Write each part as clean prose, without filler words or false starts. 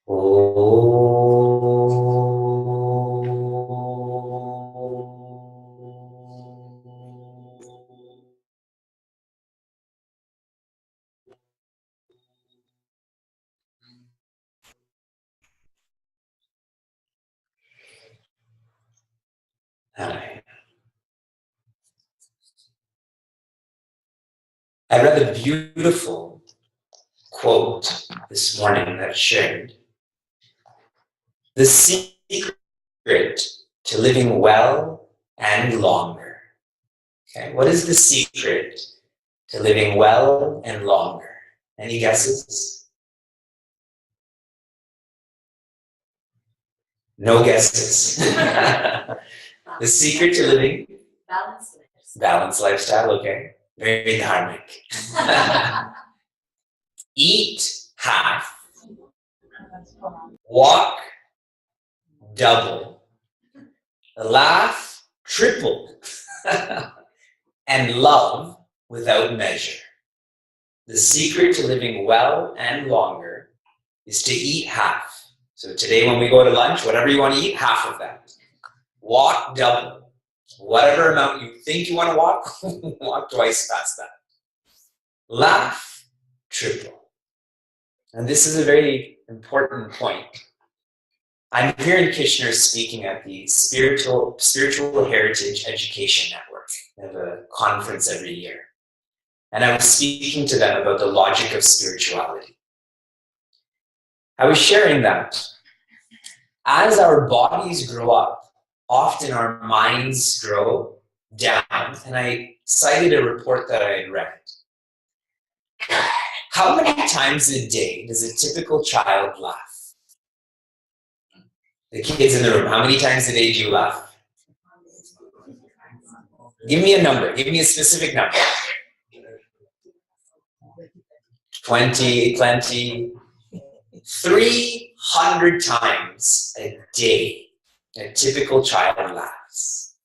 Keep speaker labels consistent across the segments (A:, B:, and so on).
A: I read a beautiful quote this morning that shared. The secret to living well and longer. Okay, what is the secret to living well and longer? Any guesses? No guesses. The secret to living? Balanced lifestyle, okay. Very dharmic. Eat half, walk double, laugh triple, and love without measure. The secret to living well and longer is to eat half. So today when we go to lunch, whatever you want to eat, half of that. Walk double. Whatever amount you think you want to walk, walk twice past that. Laugh triple. And this is a very important point. I'm here in Kitchener speaking at the Spiritual Heritage Education Network. They have a conference every year. And I was speaking to them about the logic of spirituality. I was sharing that as our bodies grow up, often our minds grow down. And I cited a report that I had read. How many times a day does a typical child laugh? The kids in the room, how many times a day do you laugh? Give me a number. Give me a specific number. 20, 300 times a day, a typical child laughs.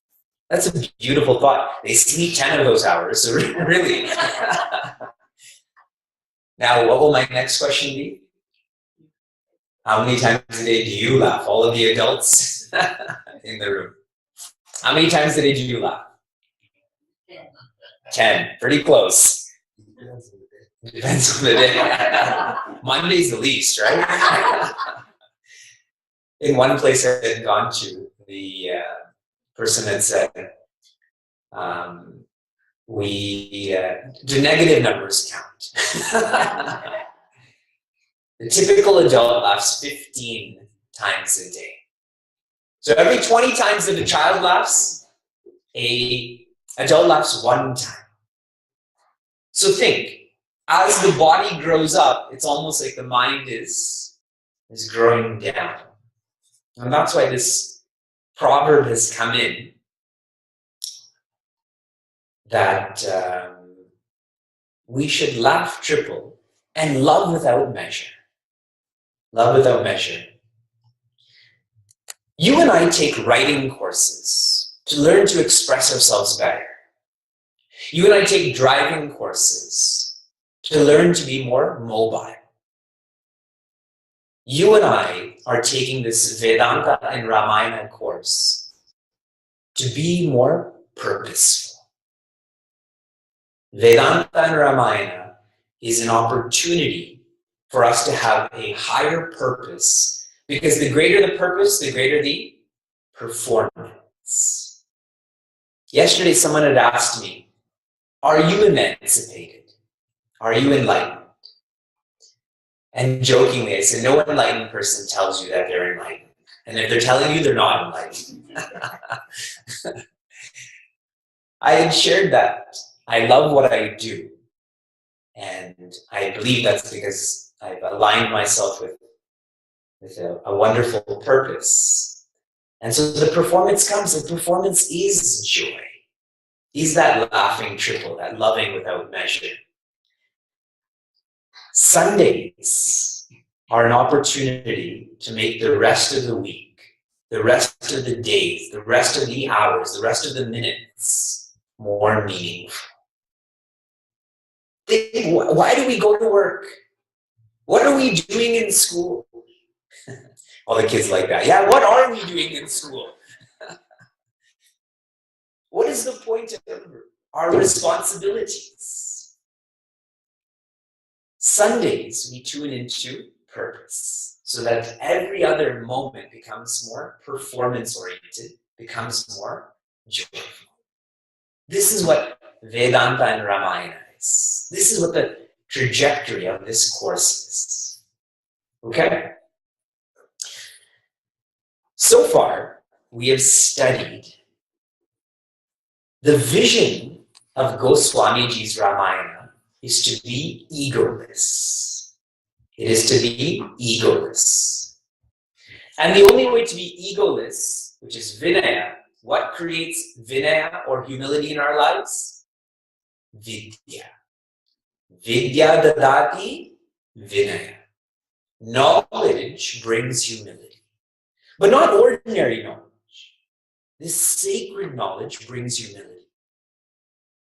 A: That's a beautiful thought. They sleep 10 of those hours, so really. Now, what will my next question be? How many times a day do you laugh? All of the adults in the room. How many times a day do you laugh? 10. Pretty close. Depends on the day. Monday's the least, right? In one place I had gone to, the person had said, do negative numbers count? The typical adult laughs 15 times a day. So every 20 times that a child laughs, an adult laughs 1 time. So think, as the body grows up, it's almost like the mind is growing down. And that's why this proverb has come in, that we should laugh triple and love without measure. Love without measure. You and I take writing courses to learn to express ourselves better. You and I take driving courses to learn to be more mobile. You and I are taking this Vedanta and Ramayana course to be more purposeful. Vedanta and Ramayana is an opportunity for us to have a higher purpose, because the greater the purpose, the greater the performance. Yesterday, someone had asked me, are you emancipated? Are you enlightened? And jokingly, I said, no enlightened person tells you that they're enlightened. And if they're telling you, they're not enlightened. I had shared that I love what I do. And I believe that's because I've aligned myself with a wonderful purpose. And so the performance comes. The performance is joy. Is that laughing triple, that loving without measure. Sundays are an opportunity to make the rest of the week, the rest of the days, the rest of the hours, the rest of the minutes more meaningful. Why do we go to work? What are we doing in school? All the kids like that. Yeah, what are we doing in school? What is the point of our responsibilities? Sundays, we tune into purpose so that every other moment becomes more performance-oriented, becomes more joyful. This is what Vedanta and Ramayana is. This is what the trajectory of this course is. Okay? So far, we have studied the vision of Goswamiji's Ramayana is to be egoless. It is to be egoless. And the only way to be egoless, which is Vinaya, what creates Vinaya or humility in our lives? Vidya. Vidya dadati Vinaya. Knowledge brings humility. But not ordinary knowledge. This sacred knowledge brings humility.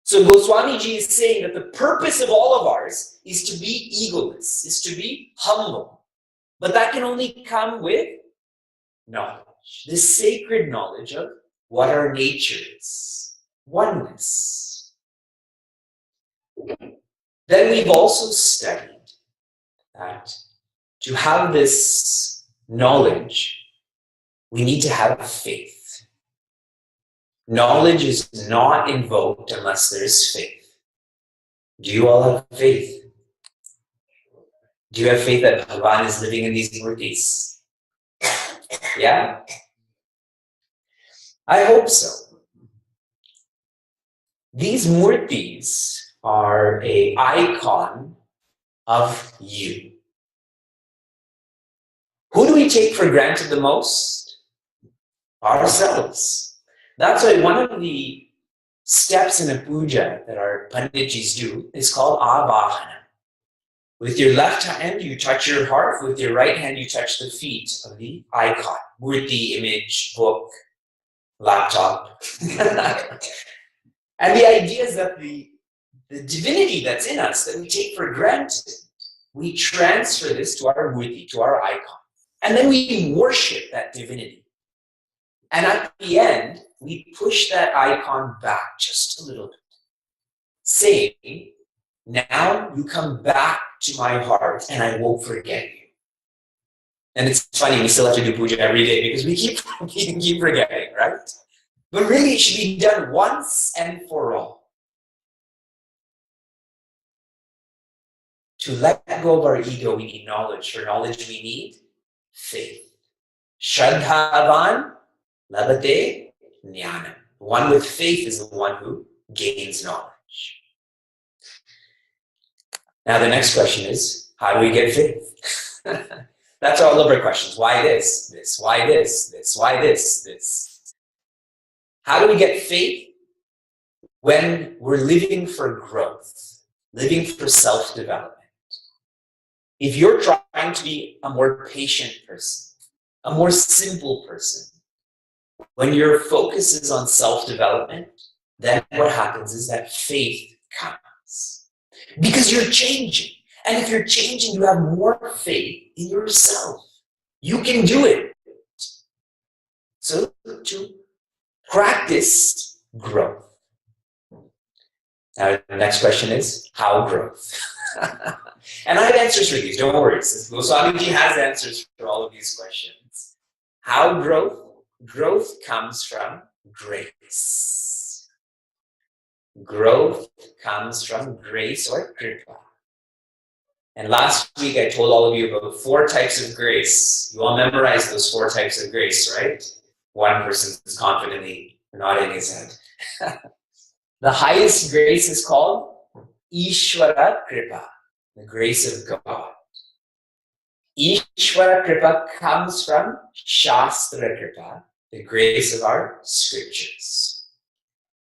A: So Goswamiji is saying that the purpose of all of ours is to be egoless, is to be humble. But that can only come with knowledge, this sacred knowledge of what our nature is, oneness. Then we've also studied that to have this knowledge, we need to have faith. Knowledge is not invoked unless there's faith. Do you all have faith? Do you have faith that Bhagavan is living in these murtis? Yeah? I hope so. These murtis are an icon of you. Who do we take for granted the most? Ourselves. That's why one of the steps in a puja that our panditjis do is called avahana. With your left hand, you touch your heart. With your right hand, you touch the feet of the icon. Murti, image, book, laptop. And the idea is that the divinity that's in us that we take for granted, we transfer this to our murti, to our icon. And then we worship that divinity. And at the end, we push that icon back just a little bit, saying, now you come back to my heart and I won't forget you. And it's funny, we still have to do puja every day because we keep forgetting, right? But really, it should be done once and for all. To let go of our ego, we need knowledge. For knowledge, we need faith. Shraddhavan labate jnanam. The one with faith is the one who gains knowledge. Now, the next question is, how do we get faith? That's all of our questions. Why this? This. Why this? This. Why this? This. How do we get faith? When we're living for growth, living for self-development. If you're trying to be a more patient person, a more simple person, when your focus is on self-development, then what happens is that faith comes. Because you're changing. And if you're changing, you have more faith in yourself. You can do it. So to practice growth. Now, the next question is, how growth? And I have answers for these, don't worry. Goswamiji has answers for all of these questions. How growth? Growth comes from grace. Growth comes from grace or kripa. And last week I told all of you about 4 types of grace. You all memorized those 4 types of grace, right? One person is confidently nodding his head. The highest grace is called Ishvara Kripa, the grace of God. Ishvara Kripa comes from Shastra Kripa, the grace of our scriptures.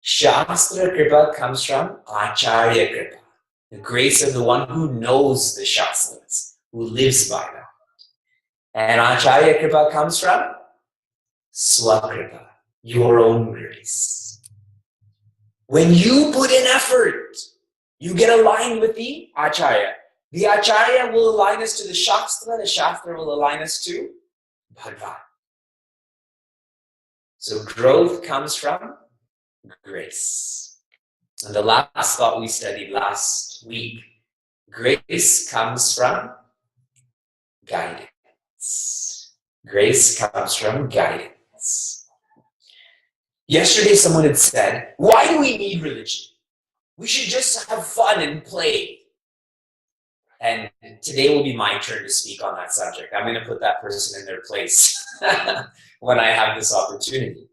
A: Shastra Kripa comes from Acharya Kripa, the grace of the one who knows the Shastras, who lives by them. And Acharya Kripa comes from Swakripa, your own grace. When you put in effort, you get aligned with the Acharya. The Acharya will align us to the Shastra will align us to Bhagwan. So growth comes from grace. And the last thought we studied last week, grace comes from guidance. Grace comes from guidance. Yesterday someone had said, why do we need religion? We should just have fun and play. And today will be my turn to speak on that subject. I'm going to put that person in their place when I have this opportunity.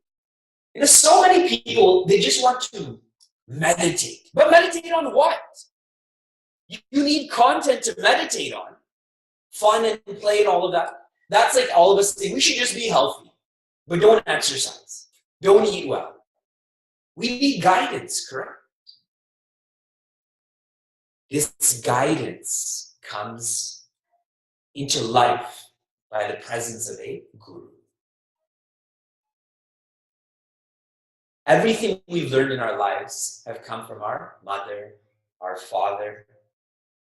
A: You know, so many people, they just want to meditate. But meditate on what? You need content to meditate on. Fun and play and all of that. That's like all of us think we should just be healthy, but don't exercise. Don't eat well. We need guidance, correct? This guidance comes into life by the presence of a guru. Everything we've learned in our lives have come from our mother, our father,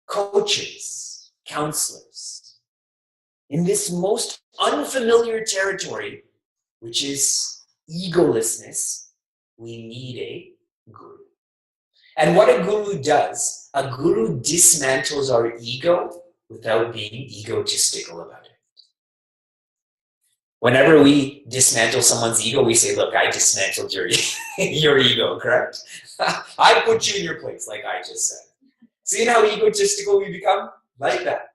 A: coaches, counselors. In this most unfamiliar territory, which is egolessness, we need a guru. And what a guru does, a guru dismantles our ego without being egotistical about it. Whenever we dismantle someone's ego, we say, look, I dismantled your ego, correct? I put you in your place, like I just said. See how egotistical we become? Like that.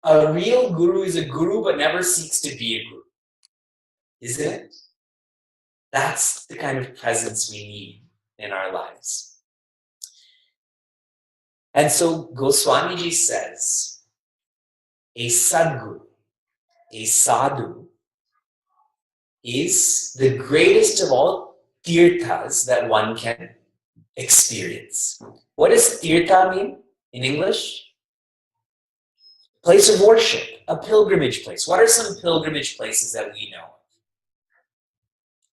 A: A real guru is a guru, but never seeks to be a guru. Isn't it? That's the kind of presence we need in our lives. And so Goswamiji says, a sadguru, a sadhu, is the greatest of all tirthas that one can experience. What does tirtha mean in English? Place of worship, a pilgrimage place. What are some pilgrimage places that we know?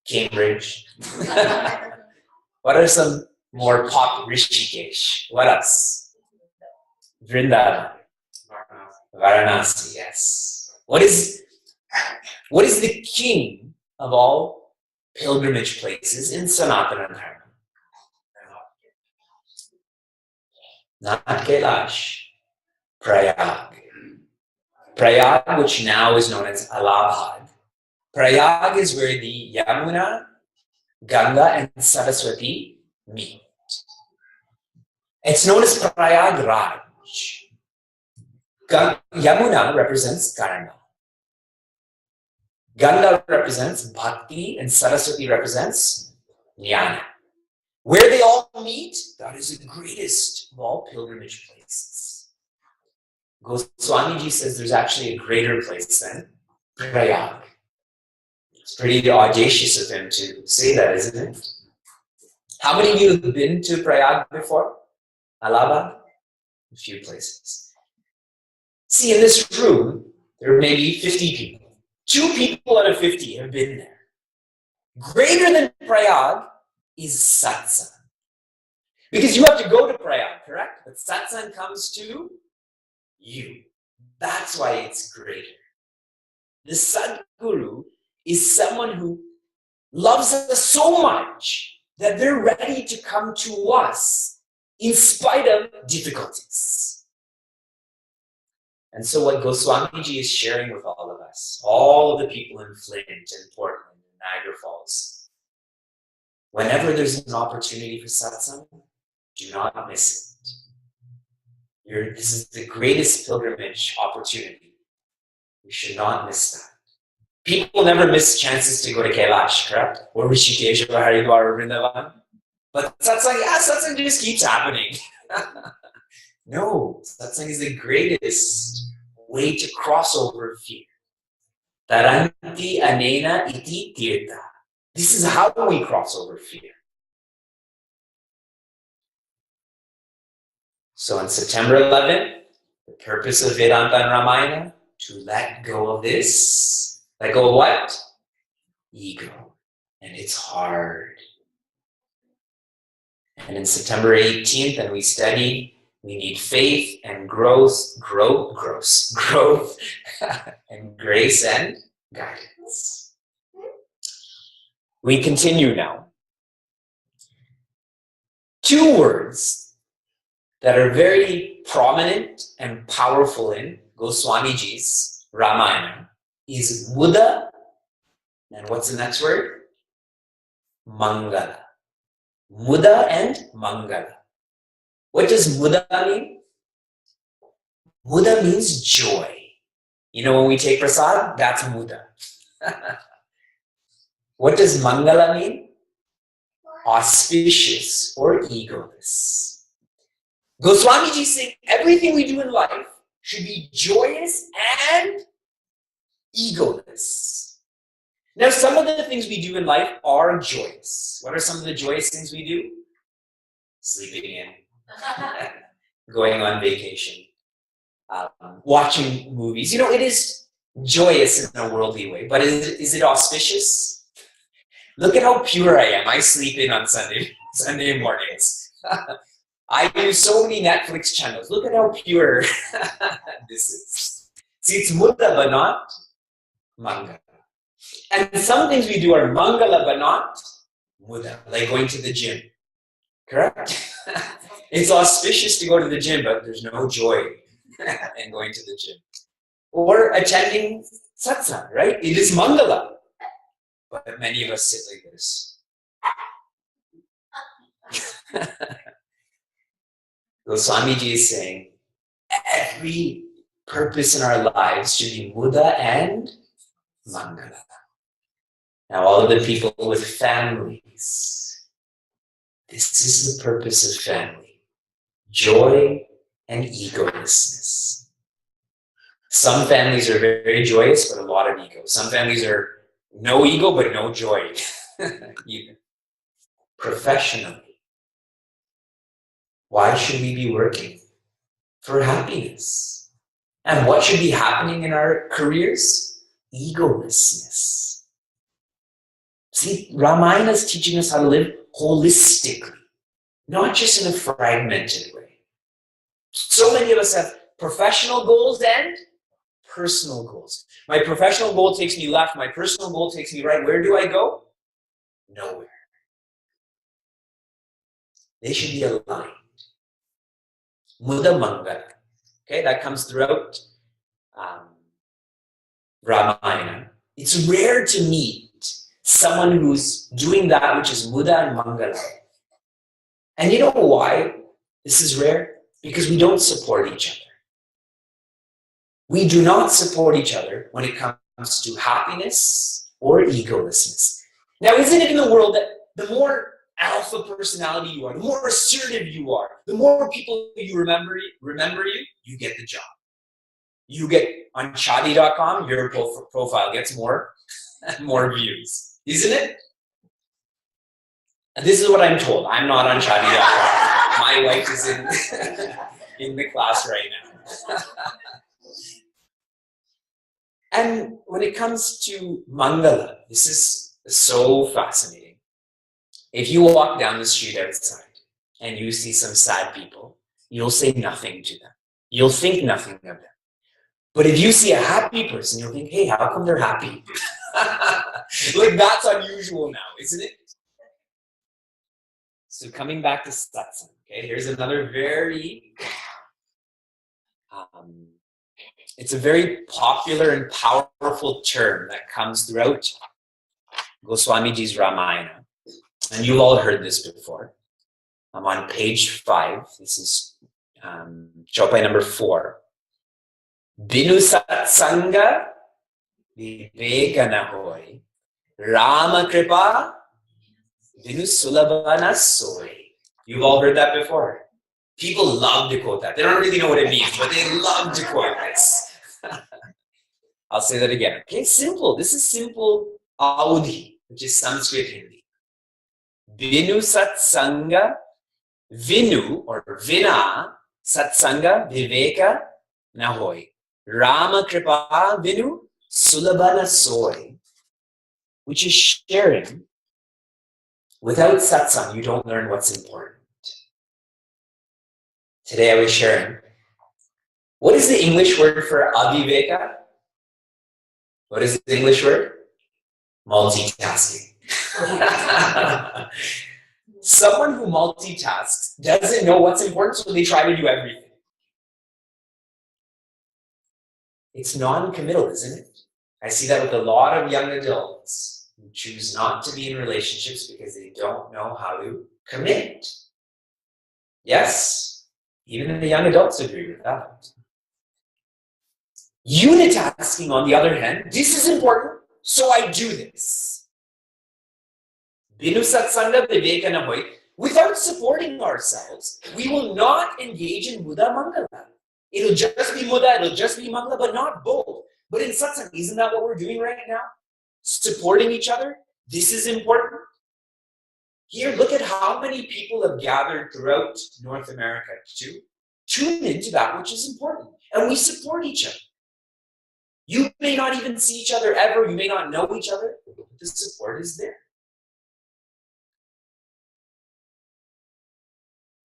A: Cambridge. What are some more popular? Rishikesh. What else? Vrindavan. Varanasi, yes. What is the king of all pilgrimage places in Sanatana Dharma? Not Kailash. Prayag. Prayag, which now is known as Allahabad. Prayag is where the Yamuna, Ganga, and Saraswati meet. It's known as Prayag Raj. Yamuna represents karma. Ganga represents bhakti, and Saraswati represents jnana. Where they all meet, that is the greatest of all pilgrimage places. Goswamiji says there's actually a greater place than Prayag. It's pretty audacious of him to say that, isn't it? How many of you have been to Prayag before? Allahabad? A few places. See, in this room, there are maybe 50 people. 2 people out of 50 have been there. Greater than Prayag is satsang. Because you have to go to Prayag, correct? But satsang comes to you. That's why it's greater. The Sadguru is someone who loves us so much that they're ready to come to us in spite of difficulties. And so what Goswamiji is sharing with all of us, all of the people in Flint and Portland and Niagara Falls, whenever there's an opportunity for satsang, do not miss it. This is the greatest pilgrimage opportunity. We should not miss that. People never miss chances to go to Kailash, correct? Or Rishikesh, or Haridwar, or Vrindavan. But satsang just keeps happening. No, satsang is the greatest way to cross over fear. Taranti anena iti tirtha. This is how we cross over fear. So on September 11th, the purpose of Vedanta and Ramayana, to let go of this. Let go of what? Ego. And it's hard. And in September 18th, and we study, we need faith and growth and grace and guidance. We continue now. Two words that are very prominent and powerful in Goswamiji's Ramayana is Muda, and what's the next word? Mangala. Muda and Mangala. What does Muda mean? Muda means joy. You know, when we take prasad, that's Muda. What does Mangala mean? Auspicious or egoless. Goswamiji is saying everything we do in life should be joyous and egoless. Now, some of the things we do in life are joyous. What are some of the joyous things we do? Sleeping in, going on vacation, watching movies. You know, it is joyous in a worldly way, but is it auspicious? Look at how pure I am. I sleep in on Sunday mornings. I do so many Netflix channels. Look at how pure this is. See, it's Muda but not Mangala. And some things we do are Mangala but not Muda, like going to the gym. Correct? It's auspicious to go to the gym, but there's no joy in going to the gym. Or attending satsang, right? It is Mangala. But many of us sit like this. Goswamiji is saying every purpose in our lives should be Muda and Mangala. Now, all of the people with families, this is the purpose of family. Joy and egolessness. Some families are very joyous, but a lot of ego. Some families are no ego, but no joy. Professionally, why should we be working? For happiness. And what should be happening in our careers? Egolessness. See, Ramayana is teaching us how to live holistically, not just in a fragmented way. So many of us have professional goals and personal goals. My professional goal takes me left, my personal goal takes me right. Where do I go? Nowhere. They should be aligned. Muda Mangala. Okay, that comes throughout Ramayana. It's rare to meet someone who's doing that which is Muda and Mangala. And you know why this is rare? Because we don't support each other. We do not support each other when it comes to happiness or egolessness. Now, isn't it in the world that the more alpha personality you are, the more assertive you are, the more people you remember you, you get the job. You get on Shadi.com, your profile gets more views, isn't it? And this is what I'm told. I'm not on Shadi.com. My wife is in the class right now. And when it comes to Mangala, this is so fascinating. If you walk down the street outside and you see some sad people, you'll say nothing to them. You'll think nothing of them. But if you see a happy person, you'll think, hey, how come they're happy? Like, that's unusual now, isn't it? So coming back to satsang, okay, here's another very, it's a very popular and powerful term that comes throughout Goswamiji's Ramayana. And you've all heard this before. I'm on page 5. This is Chopai number 4. Binu satsanga viveka nahoy, Rama kripa binu sulabana soy. You've all heard that before. People love to quote that. They don't really know what it means, but they love to quote this. I'll say that again. Okay, simple. This is simple Audhi, which is Sanskrit Hindi. Vinu satsanga, vinu or vina, satsanga, viveka, nahoy. Rama kripa, vinu, sulabana soy. Which is sharing. Without satsang, you don't learn what's important. Today I was sharing. What is the English word for aviveka? What is the English word? Multitasking. Someone who multitasks doesn't know what's important, so they try to do everything. It's non-committal, isn't it? I see that with a lot of young adults who choose not to be in relationships because they don't know how to commit. Yes, even the young adults agree with that. Unitasking, on the other hand, this is important, so I do this. Binu satsanga viveka na hoy. Without supporting ourselves, we will not engage in Muda Mangala. It'll just be Muda, it'll just be Mangala, but not both. But in satsang, isn't that what we're doing right now? Supporting each other? This is important. Here, look at how many people have gathered throughout North America to tune into that which is important. And we support each other. You may not even see each other ever, you may not know each other, but the support is there.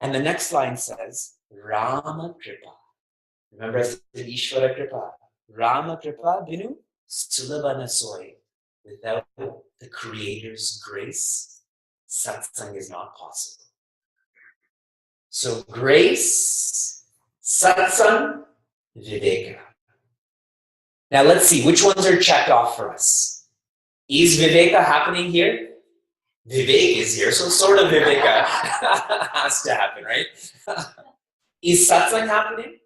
A: And the next line says, Rama Kripa. Remember I said Ishvara Kripa. Rama Kripa Binu Sulabana Soy. Without the Creator's grace, satsang is not possible. So grace, satsang, viveka. Now let's see, which ones are checked off for us? Is viveka happening here? Vivek is here, so sort of viveka has to happen, right? Is satsang happening?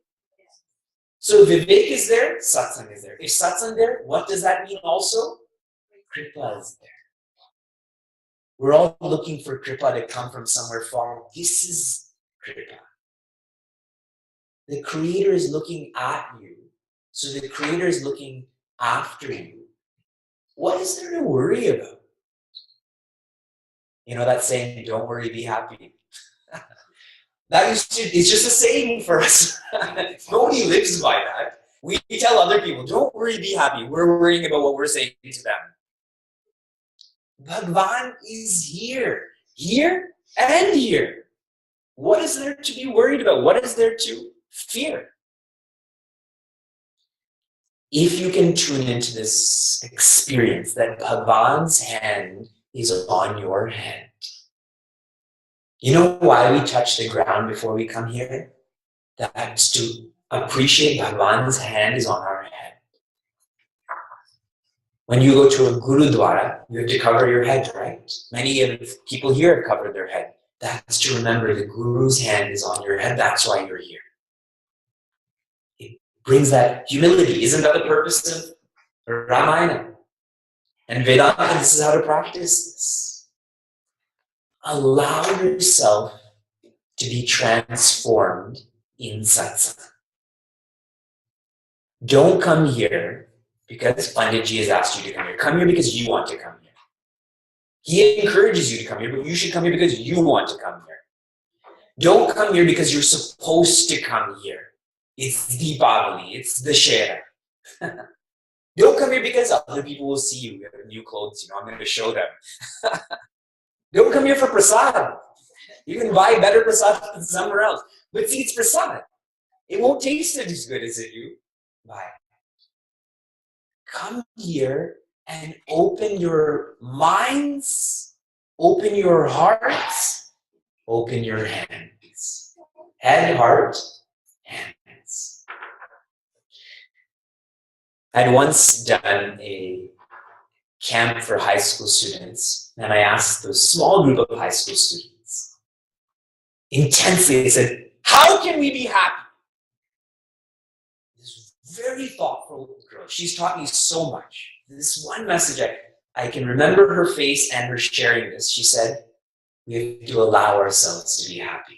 A: So vivek is there, satsang is there. If satsang there, what does that mean also? Kripa is there. We're all looking for kripa to come from somewhere far. This is kripa. The Creator is looking at you. So the Creator is looking after you. What is there to worry about? You know that saying, don't worry, be happy. It's just a saying for us. Nobody lives by that. We tell other people, don't worry, be happy. We're worrying about what we're saying to them. Bhagwan is here and here. What is there to be worried about? What is there to fear? If you can tune into this experience that Bhagwan's hand is on your head. You know why we touch the ground before we come here? That's to appreciate Bhagwan's hand is on our head. When you go to a Gurudwara, you have to cover your head, right? Many of the people here have covered their head. That's to remember the Guru's hand is on your head. That's why you're here. It brings that humility. Isn't that the purpose of Ramayana? And Vedanta, this is how to practice this. Allow yourself to be transformed in satsang. Don't come here because Panditji has asked you to come here. Come here because you want to come here. He encourages you to come here, but you should come here because you want to come here. Don't come here because you're supposed to come here. It's Deepavali, it's the Shera. Don't come here because other people will see you. You have new clothes, I'm going to show them. Don't come here for prasad. You can buy better prasad than somewhere else. But see, it's prasad. It won't taste as good as it do. Buy it. Come here and open your minds, open your hearts, open your hands. Head, heart, hands. I'd once done a camp for high school students, and I asked those small group of high school students intensely, I said, how can we be happy? This very thoughtful girl, she's taught me so much. This one message, I can remember her face and her sharing this. She said, we have to allow ourselves to be happy.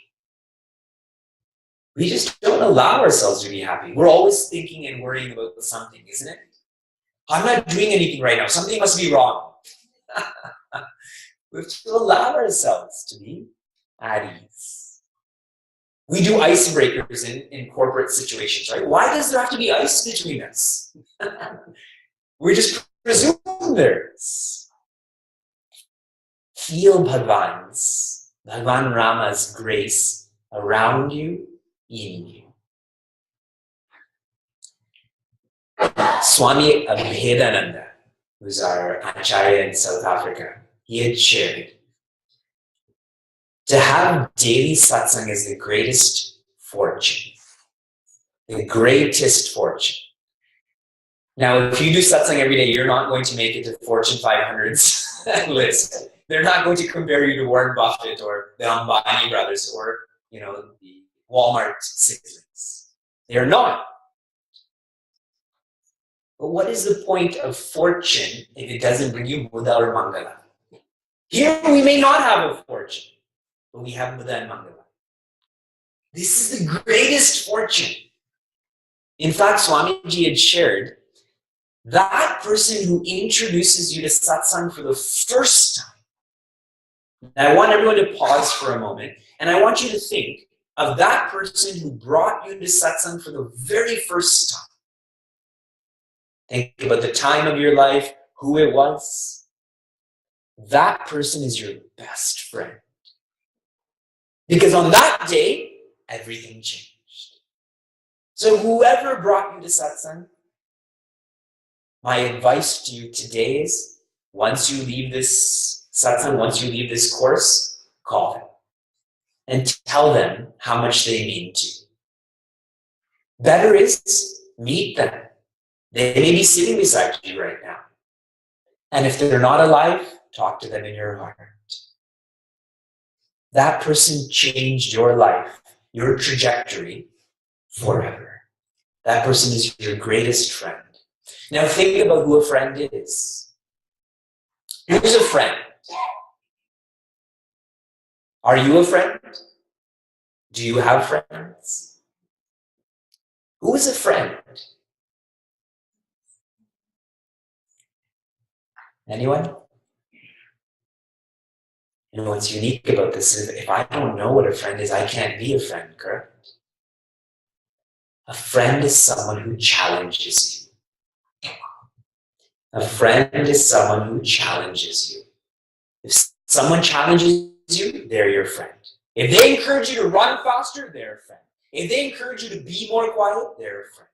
A: We just don't allow ourselves to be happy. We're always thinking and worrying about something, isn't it? I'm not doing anything right now. Something must be wrong. We have to allow ourselves to be at ease. We do icebreakers in corporate situations, right? Why does there have to be ice between us? We just presume there is. Feel Bhagwan Rama's grace around you, in you. Swami Abhedananda, who's our Acharya in South Africa, he had shared, to have daily satsang is the greatest fortune. The greatest fortune. Now, if you do satsang every day, you're not going to make it to Fortune 500's list. They're not going to compare you to Warren Buffett or the Ambani brothers or, the Walmart siblings. They're not. But what is the point of fortune if it doesn't bring you Buddha or Mangala? Here we may not have a fortune, but we have Buddha and Mangala. This is the greatest fortune. In fact, Swamiji had shared, that person who introduces you to satsang for the first time. Now, I want everyone to pause for a moment, and I want you to think of that person who brought you to satsang for the very first time. Think about the time of your life, who it was. That person is your best friend. Because on that day, everything changed. So whoever brought you to satsang, my advice to you today is, once you leave this satsang, once you leave this course, call them and tell them how much they mean to you. Better is, meet them. They may be sitting beside you right now. And if they're not alive, talk to them in your heart. That person changed your life, your trajectory forever. That person is your greatest friend. Now think about who a friend is. Who's a friend? Are you a friend? Do you have friends? Who is a friend? Anyone? What's unique about this is if I don't know what a friend is, I can't be a friend, correct? A friend is someone who challenges you. A friend is someone who challenges you. If someone challenges you, they're your friend. If they encourage you to run faster, they're a friend. If they encourage you to be more quiet, they're a friend.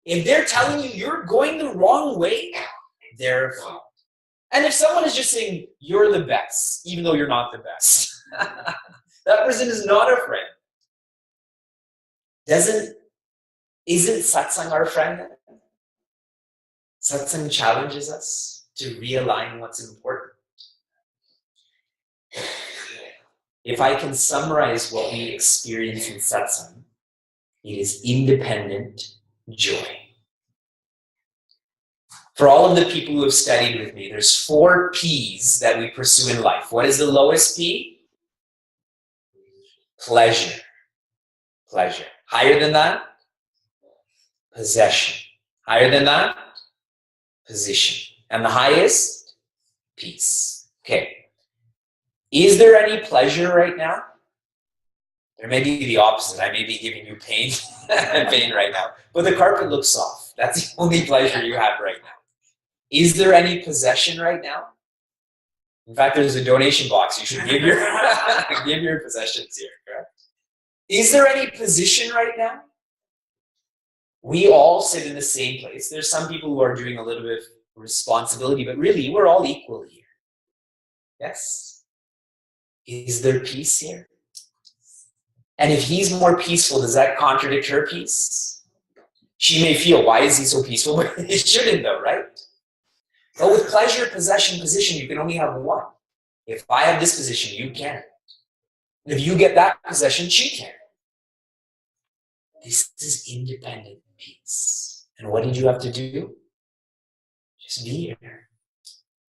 A: If they're telling you you're going the wrong way, they're a friend. And if someone is just saying you're the best, even though you're not the best, that person is not a friend. Isn't satsang our friend? Satsang challenges us to realign what's important. If I can summarize what we experience in satsang, it is independent joy. For all of the people who have studied with me, there's 4 P's that we pursue in life. What is the lowest P? Pleasure. Pleasure. Higher than that? Possession. Higher than that? Position. And the highest? Peace. Okay. Is there any pleasure right now? There may be the opposite. I may be giving you pain, pain right now. But the carpet looks soft. That's the only pleasure you have right now. Is there any possession right now? In fact, there's a donation box. You should give your give your possessions here, correct? Is there any position right now? We all sit in the same place. There's some people who are doing a little bit of responsibility, but really, we're all equal here. Yes? Is there peace here? And if he's more peaceful, does that contradict her peace? She may feel, why is he so peaceful? But it shouldn't though, right? But with pleasure, possession, position, you can only have one. If I have this position, you can't. If you get that possession, she can't. This is independent peace. And what did you have to do? Just be here.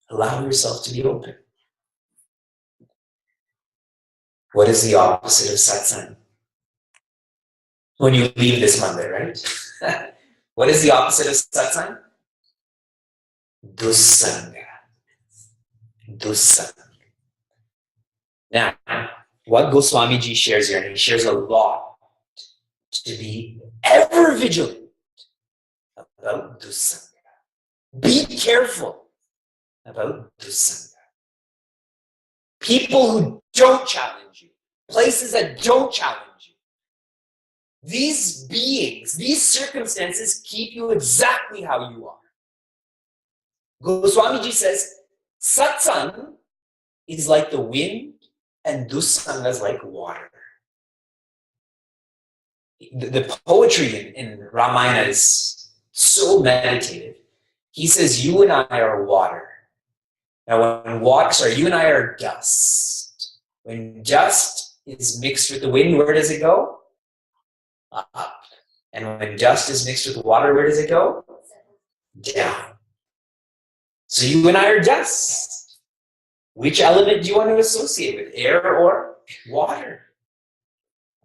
A: Allow yourself to be open. What is the opposite of satsang? When you leave this Monday, right? What is the opposite of satsang? Dussanga. Dussanga. Now, what Goswamiji shares here, and he shares a lot, to be ever vigilant about dussanga. Be careful about dussanga. People who don't challenge you, places that don't challenge you, These beings, these circumstances keep you exactly how you are. Goswamiji says, satsang is like the wind and dussanga is like water. The poetry in Ramayana is so meditative. He says, you and I are water. Now, you and I are dust. When dust is mixed with the wind, where does it go? Up. And when dust is mixed with water, where does it go? Down. So you and I are dust. Which element do you want to associate with, air or water?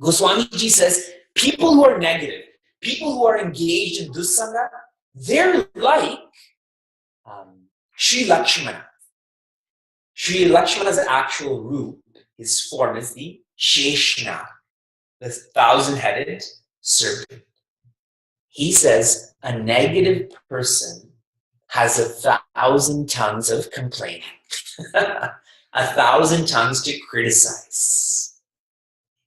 A: Goswamiji says, people who are negative, people who are engaged in dussanga, they're like Sri Lakshmana. Sri Lakshmana's actual root, his form is the Sheshna, the 1,000-headed serpent. He says a negative person has 1,000 tongues of complaining, 1,000 tongues to criticize.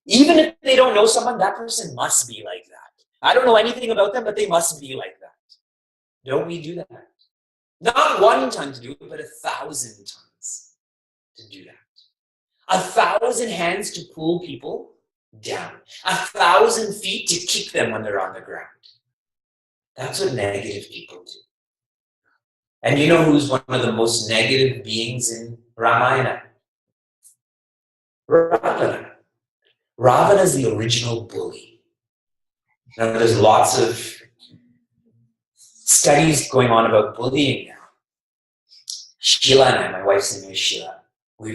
A: Even if they don't know someone, that person must be like that. I don't know anything about them, but they must be like that. Don't we do that? Not one tongue to do it, but 1,000 tongues to do that. 1,000 hands to pull people down. 1,000 feet to kick them when they're on the ground. That's what negative people do. And you know who's one of the most negative beings in Ramayana? Ravana. Ravana is the original bully. Now, there's lots of studies going on about bullying now. Sheila and I, my wife's name is Sheila, we've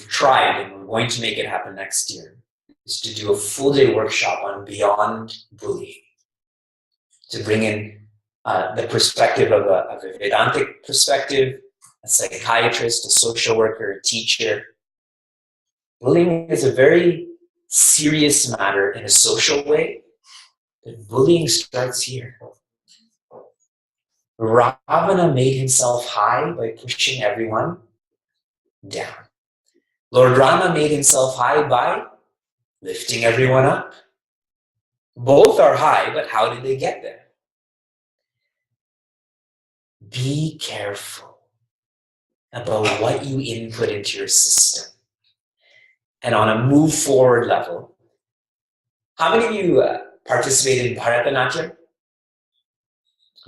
A: tried, and we're going to make it happen next year, is to do a full-day workshop on beyond bullying, to bring in the perspective of a Vedantic perspective, a psychiatrist, a social worker, a teacher. Bullying is a very serious matter in a social way, but bullying starts here. Ravana made himself high by pushing everyone down. Lord Rama made himself high by lifting everyone up. Both are high, but how did they get there? Be careful about what you input into your system. And on a move forward level, how many of you participate in Bharatanatyam?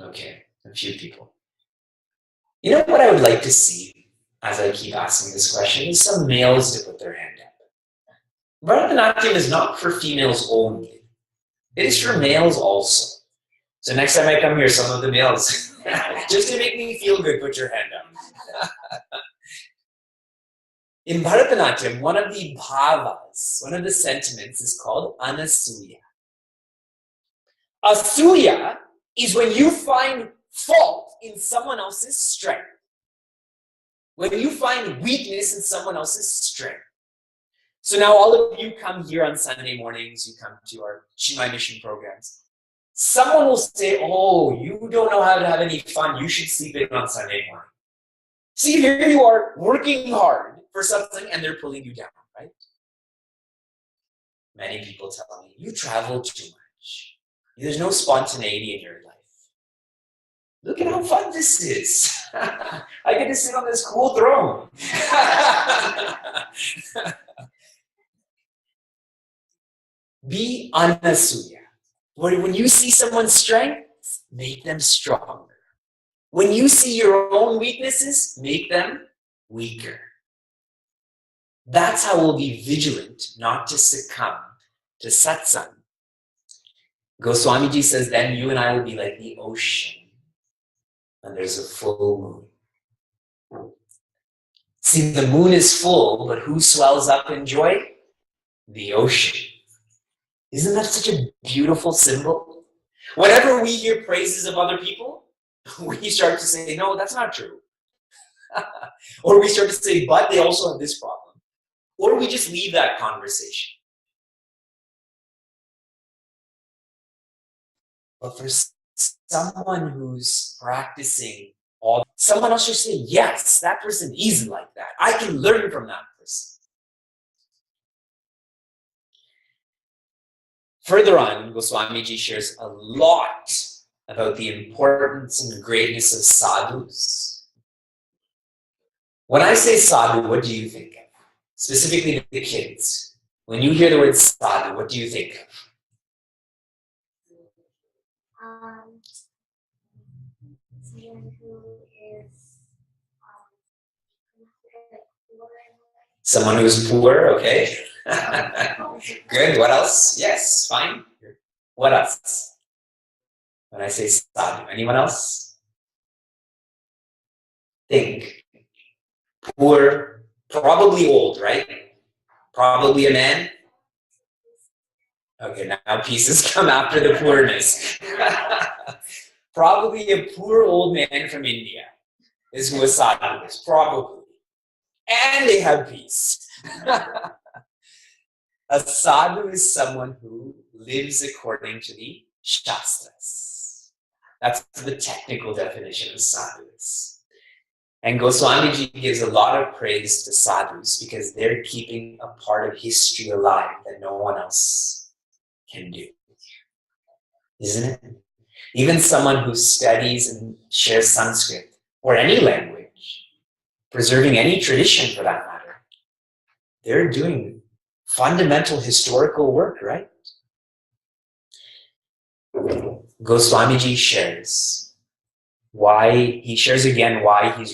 A: Okay, a few people. You know what I would like to see, as I keep asking this question, is some males to put their hand up. Bharatanatyam is not for females only. It is for males also. So next time I come here, some of the males, just to make me feel good, put your hand up. In Bharatanatyam, one of the bhavas, one of the sentiments is called anasuya. Asuya is when you find fault in someone else's strength. When you find weakness in someone else's strength. So now all of you come here on Sunday mornings, you come to our Chinmaya mission programs. Someone will say, oh, you don't know how to have any fun, you should sleep in on Sunday morning. See, here you are working hard for something and they're pulling you down, right? Many people tell me, you travel too much. There's no spontaneity in your life. Look at how fun this is. I get to sit on this cool throne. Be anasuya. When you see someone's strength, make them stronger. When you see your own weaknesses, make them weaker. That's how we'll be vigilant not to succumb to satsang. Goswamiji says, then you and I will be like the ocean when there's a full moon. See, the moon is full, but who swells up in joy? The ocean. Isn't that such a beautiful symbol? Whenever we hear praises of other people, we start to say, no, that's not true. Or we start to say, but they also have this problem. Or we just leave that conversation. But for someone who's practicing someone else should say, yes, that person isn't like that. I can learn from that person. Further on, Goswamiji shares a lot about the importance and greatness of sadhus. When I say sadhu, what do you think of? Specifically the kids. When you hear the word sadhu, what do you think of?
B: Someone who is
A: Someone who's poor, okay. Good, what else? Yes, fine. What else? When I say sadhu, anyone else? Think. Poor, probably old, right? Probably a man. Okay, now pieces come after the poorness. Probably a poor old man from India is who a sadhu is, probably. And they have peace. A sadhu is someone who lives according to the Shastras. That's the technical definition of sadhus. And Goswamiji gives a lot of praise to sadhus because they're keeping a part of history alive that no one else can do. Isn't it? Even someone who studies and shares Sanskrit or any language, preserving any tradition for that matter, they're doing fundamental historical work, right? Goswamiji shares why he's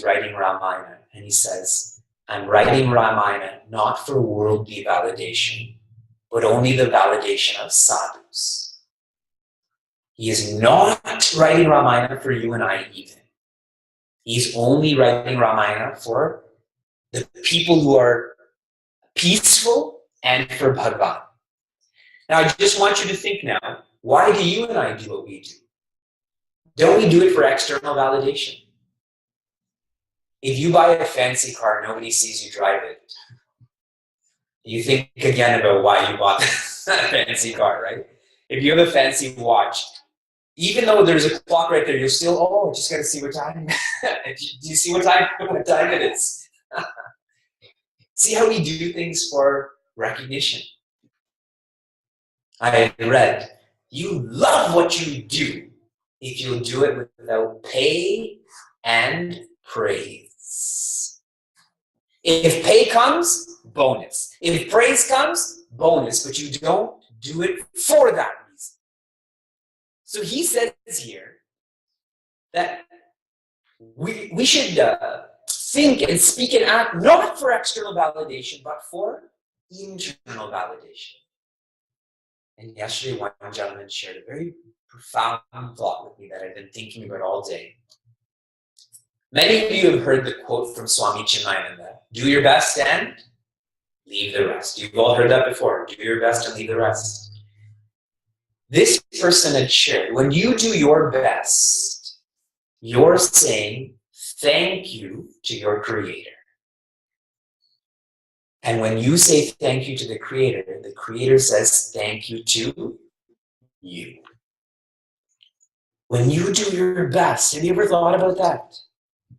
A: writing Ramayana. And he says, I'm writing Ramayana not for worldly validation, but only the validation of sadhus. He is not writing Ramayana for you and I even. He's only writing Ramayana for the people who are peaceful and for Bhagavan. Now, I just want you to think now, why do you and I do what we do? Don't we do it for external validation? If you buy a fancy car, nobody sees you drive it. You think again about why you bought that fancy car, right? If you have a fancy watch, even though there's a clock right there, you're still, just got to see what time. Do you see what time it is? See how we do things for recognition. I read, you love what you do if you'll do it without pay and praise. If pay comes, bonus. If praise comes, bonus. But you don't do it for that reason. So he says here that we should think and speak and act not for external validation, but for internal validation. And yesterday, one gentleman shared a very profound thought with me that I've been thinking about all day. Many of you have heard the quote from Swami Chinmaya, do your best and leave the rest. You've all heard that before. Do your best and leave the rest. This person had shared, when you do your best, you're saying thank you to your creator. And when you say thank you to the creator says thank you to you. When you do your best, have you ever thought about that?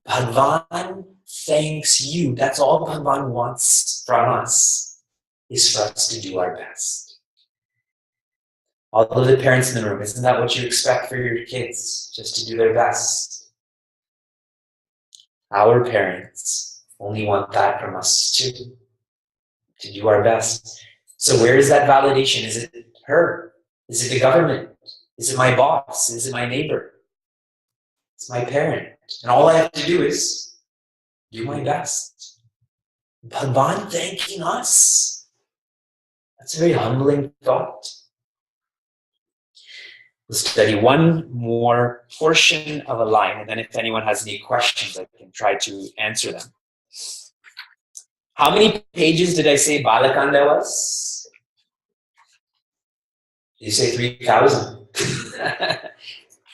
A: Bhagavan thanks you. That's all Bhagavan wants from us, is for us to do our best. All of the parents in the room, isn't that what you expect for your kids? Just to do their best. Our parents only want that from us too, to do our best. So where is that validation? Is it her? Is it the government? Is it my boss? Is it my neighbor? It's my parent. And all I have to do is do my best. Bhagavan thanking us. That's a very humbling thought. We'll study one more portion of a line, and then if anyone has any questions, I can try to answer them. How many pages did I say Balakanda was? Did you say 3,000?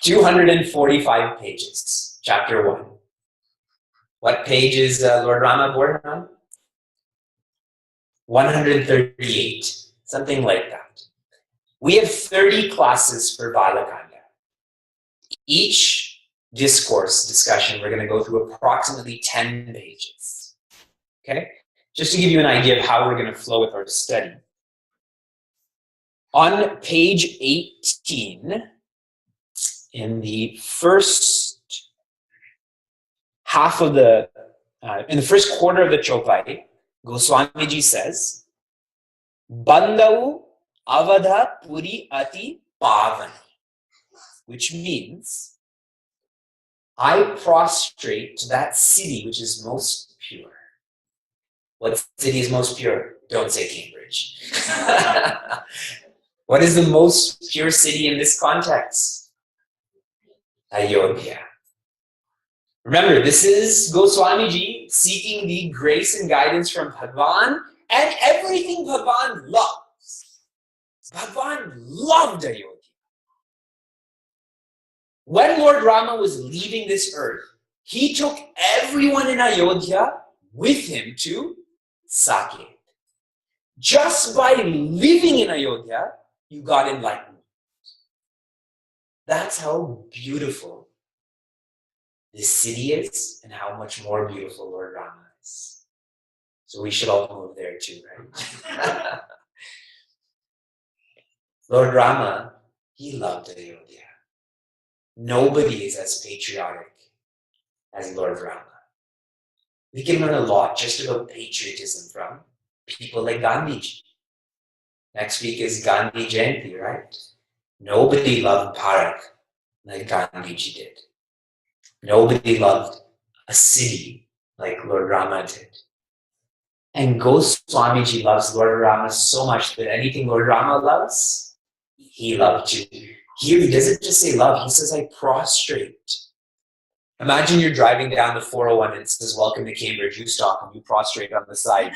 A: 245 pages, chapter 1. What page is Lord Rama born on? 138, something like that. We have 30 classes for Balakanda. Each discussion, we're going to go through approximately 10 pages. Okay? Just to give you an idea of how we're going to flow with our study. On page 18, in the first half of in the first quarter of the Chopai, Goswamiji says, Bandau Avadha Puri Ati Pavan, which means, I prostrate to that city which is most pure. What city is most pure? Don't say Cambridge. What is the most pure city in this context? Ayodhya. Remember, this is Goswamiji seeking the grace and guidance from Bhagwan and everything Bhagwan loves. Bhagwan loved Ayodhya. When Lord Rama was leaving this earth, he took everyone in Ayodhya with him to Saket. Just by living in Ayodhya, you got enlightenment. That's how beautiful this city is and how much more beautiful Lord Rama is. So we should all move there too, right? Lord Rama, he loved Ayodhya. Nobody is as patriotic as Lord Rama. We can learn a lot just about patriotism from people like Gandhiji. Next week is Gandhi Jayanti, right? Nobody loved Bharat like Gandhiji did. Nobody loved a city like Lord Rama did. And Goswamiji loves Lord Rama so much that anything Lord Rama loves, he loved too. Here he doesn't just say love, he says, I prostrate. Imagine you're driving down the 401 and it says, welcome to Cambridge, you stop and you prostrate on the side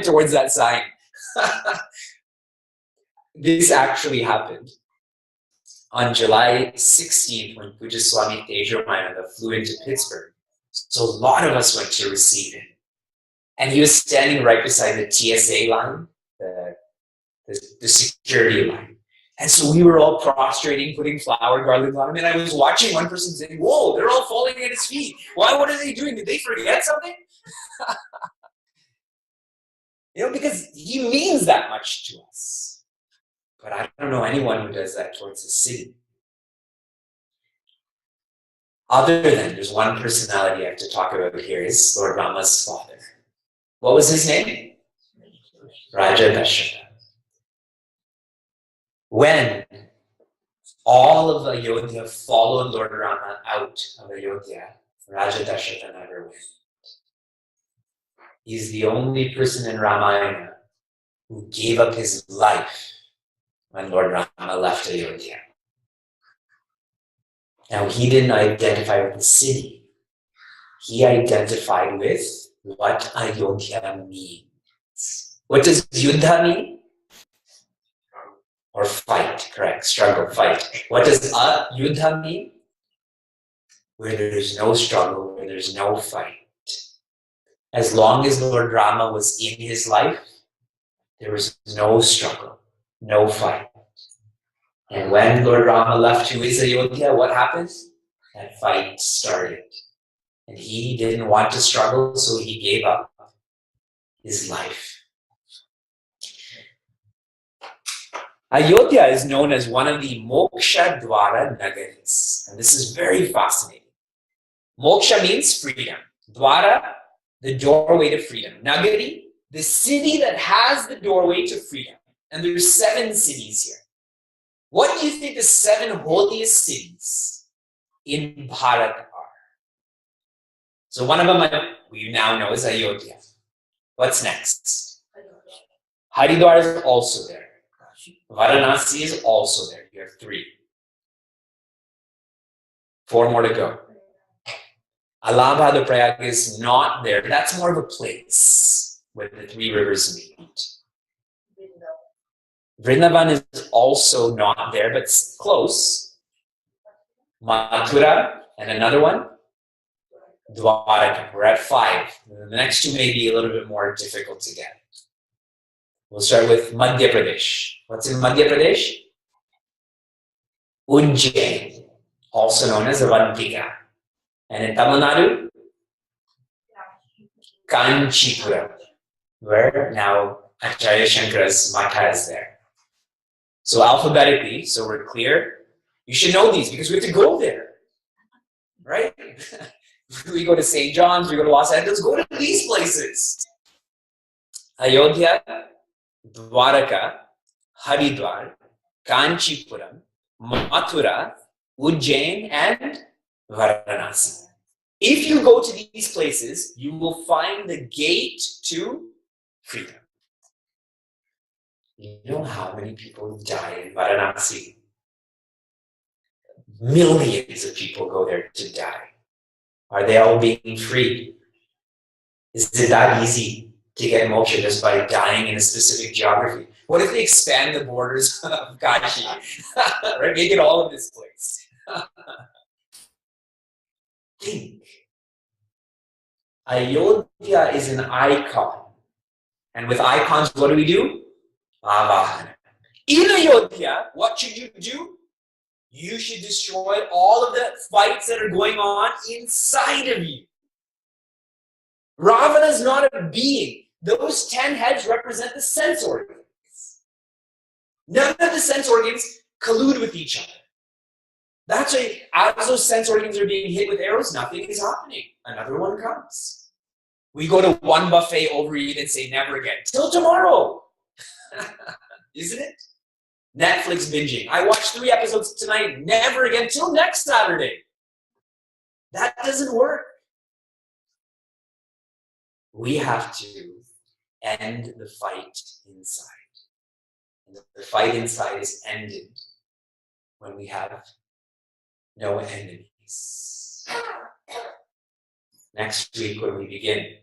A: towards that sign. This actually happened on July 16th when Puja Swami Tejamayana flew into Pittsburgh. So a lot of us went to receive him. And he was standing right beside the TSA line, the security line. And so we were all prostrating, putting flower garlands on him. And I was watching one person saying, whoa, they're all falling at his feet. Why? What are they doing? Did they forget something? Because he means that much to us. But I don't know anyone who does that towards the city. Other than, there's one personality I have to talk about here, is Lord Rama's father. What was his name? Raja Dasharatha. When all of Ayodhya followed Lord Rama out of Ayodhya, Raja Dasharatha never went. He's the only person in Ramayana who gave up his life when Lord Rama left Ayodhya. Now, he didn't identify with the city. He identified with what Ayodhya means. What does Yuddha mean? Or fight, correct, struggle, fight. What does Yuddha mean? Where there's no struggle, where there's no fight. As long as Lord Rama was in his life, there was no struggle, no fight. And when Lord Rama left to his Ayodhya, what happens? That fight started. And he didn't want to struggle, so he gave up his life. Ayodhya is known as one of the Moksha Dwara Nagaris. And this is very fascinating. Moksha means freedom. Dwara, the doorway to freedom. Nagari, the city that has the doorway to freedom. And there's 7 cities here. What do you think the 7 holiest cities in Bharat are? So one of them we now know is Ayodhya. What's next? Haridwar is also there. Varanasi is also there. You have 3. 4 more to go. Allahabad, Prayag is not there. That's more of a place where the 3 rivers meet. Vrindavan is also not there, but it's close. Mathura and another one, Dwarka. We're at 5. The next 2 may be a little bit more difficult to get. We'll start with Madhya Pradesh. What's in Madhya Pradesh? Ujjain, also known as Avantika. And in Tamil Nadu? Kanchipuram, where now Acharya Shankara's Matha is there. So alphabetically, so we're clear, you should know these because we have to go there, right? We go to St. John's, we go to Los Angeles, go to these places. Ayodhya, Dwaraka, Haridwar, Kanchipuram, Mathura, Ujjain, and Varanasi. If you go to these places, you will find the gate to freedom. You know how many people die in Varanasi? Millions of people go there to die. Are they all being freed? Is it that easy to get moksha just by dying in a specific geography? What if they expand the borders of Kashi? Right? Make it all of this place. Think. Ayodhya is an icon. And with icons, what do? Avahana. In Ayodhya, what should you do? You should destroy all of the fights that are going on inside of you. Ravana is not a being. Those 10 heads represent the sense organs. None of the sense organs collude with each other. That's why as those sense organs are being hit with arrows, nothing is happening. Another one comes. We go to one buffet, overeat, and say never again. Till tomorrow. Isn't it? Netflix binging. I watched 3 episodes tonight, never again, till next Saturday. That doesn't work. We have to end the fight inside. And the fight inside is ended when we have no enemies. Next week, when we begin,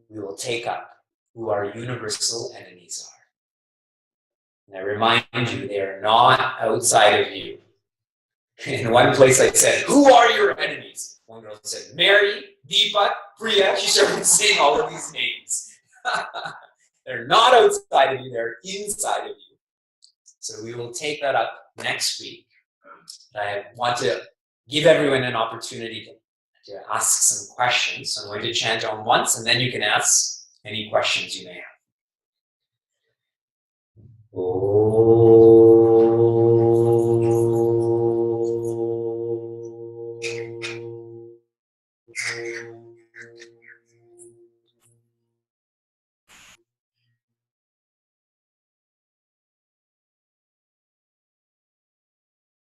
A: we will take up who our universal enemies are. And I remind you, they are not outside of you. In one place I said, who are your enemies? One girl said, Mary, Deepa, Priya. She started saying all of these names. They're not outside of you, they're inside of you. So we will take that up next week. I want to give everyone an opportunity to ask some questions. So I'm going to chant Om once, and then you can ask any questions you may have.